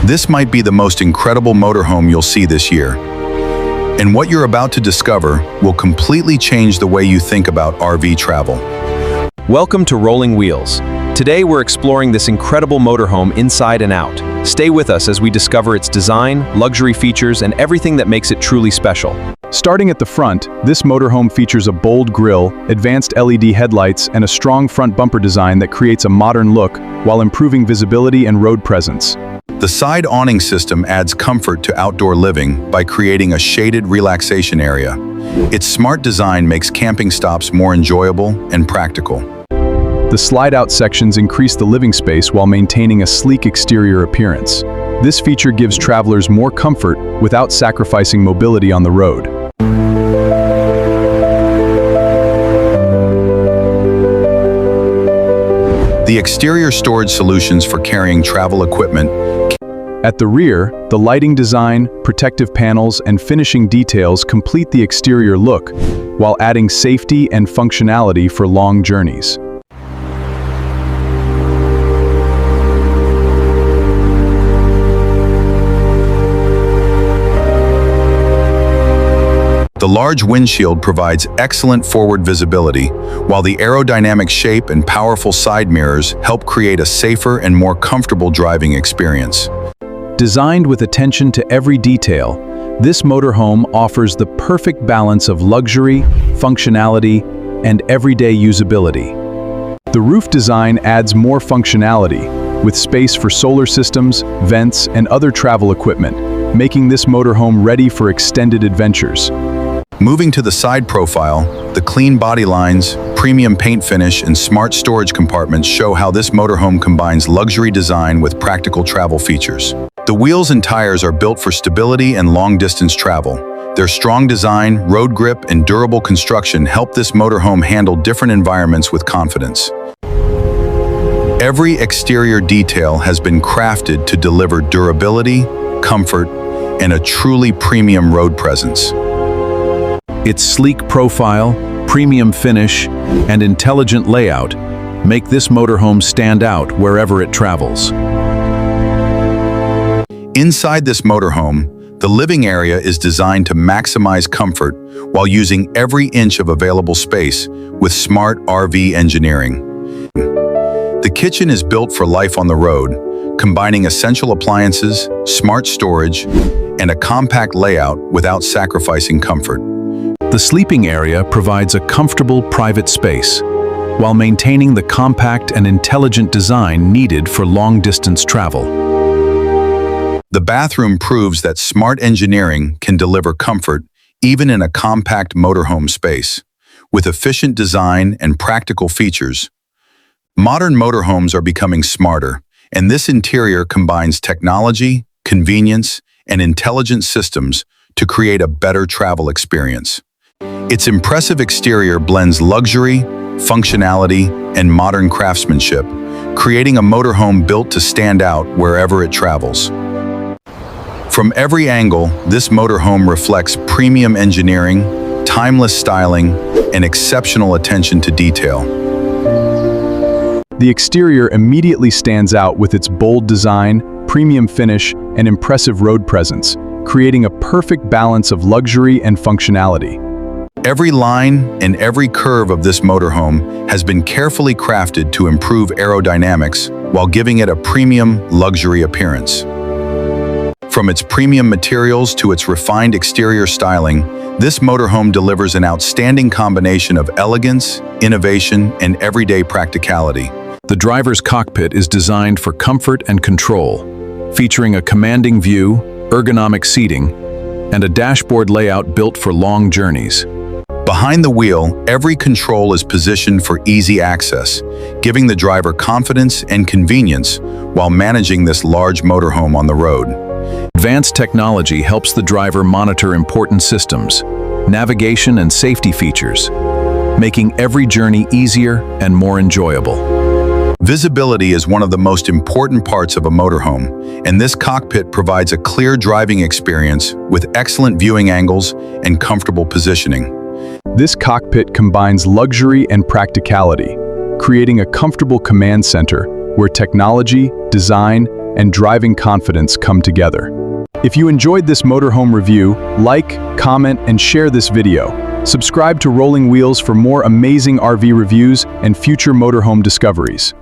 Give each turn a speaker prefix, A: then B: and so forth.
A: This might be the most incredible motorhome you'll see this year. And what you're about to discover will completely change the way you think about RV travel.
B: Welcome to Rolling Wheels. Today we're exploring this incredible motorhome inside and out. Stay with us as we discover its design, luxury features, and everything that makes it truly special.
C: Starting at the front, this motorhome features a bold grille, advanced LED headlights, and a strong front bumper design that creates a modern look while improving visibility and road presence.
A: The side awning system adds comfort to outdoor living by creating a shaded relaxation area. Its smart design makes camping stops more enjoyable and practical.
C: The slide-out sections increase the living space while maintaining a sleek exterior appearance. This feature gives travelers more comfort without sacrificing mobility on the road.
A: The exterior storage solutions for carrying travel equipment.
C: At the rear, the lighting design, protective panels, and finishing details complete the exterior look, while adding safety and functionality for long journeys.
A: The large windshield provides excellent forward visibility, while the aerodynamic shape and powerful side mirrors help create a safer and more comfortable driving experience.
C: Designed with attention to every detail, this motorhome offers the perfect balance of luxury, functionality, and everyday usability. The roof design adds more functionality, with space for solar systems, vents, and other travel equipment, making this motorhome ready for extended adventures.
A: Moving to the side profile, the clean body lines, premium paint finish, and smart storage compartments show how this motorhome combines luxury design with practical travel features. The wheels and tires are built for stability and long-distance travel. Their strong design, road grip, and durable construction help this motorhome handle different environments with confidence. Every exterior detail has been crafted to deliver durability, comfort, and a truly premium road presence.
D: Its sleek profile, premium finish, and intelligent layout make this motorhome stand out wherever it travels.
A: Inside this motorhome, the living area is designed to maximize comfort while using every inch of available space with smart RV engineering. The kitchen is built for life on the road, combining essential appliances, smart storage, and a compact layout without sacrificing comfort.
D: The sleeping area provides a comfortable private space, while maintaining the compact and intelligent design needed for long-distance travel.
A: The bathroom proves that smart engineering can deliver comfort even in a compact motorhome space. With efficient design and practical features, modern motorhomes are becoming smarter, and this interior combines technology, convenience, and intelligent systems to create a better travel experience. Its impressive exterior blends luxury, functionality, and modern craftsmanship, creating a motorhome built to stand out wherever it travels. From every angle, this motorhome reflects premium engineering, timeless styling, and exceptional attention to detail.
C: The exterior immediately stands out with its bold design, premium finish, and impressive road presence, creating a perfect balance of luxury and functionality.
A: Every line and every curve of this motorhome has been carefully crafted to improve aerodynamics while giving it a premium, luxury appearance. From its premium materials to its refined exterior styling, this motorhome delivers an outstanding combination of elegance, innovation, and everyday practicality.
D: The driver's cockpit is designed for comfort and control, featuring a commanding view, ergonomic seating, and a dashboard layout built for long journeys.
A: Behind the wheel, every control is positioned for easy access, giving the driver confidence and convenience while managing this large motorhome on the road.
D: Advanced technology helps the driver monitor important systems, navigation and safety features, making every journey easier and more enjoyable.
A: Visibility is one of the most important parts of a motorhome, and this cockpit provides a clear driving experience with excellent viewing angles and comfortable positioning.
C: This cockpit combines luxury and practicality, creating a comfortable command center where technology, design, and driving confidence come together. If you enjoyed this motorhome review, like, comment, and share this video. Subscribe to Rolling Wheels for more amazing RV reviews and future motorhome discoveries.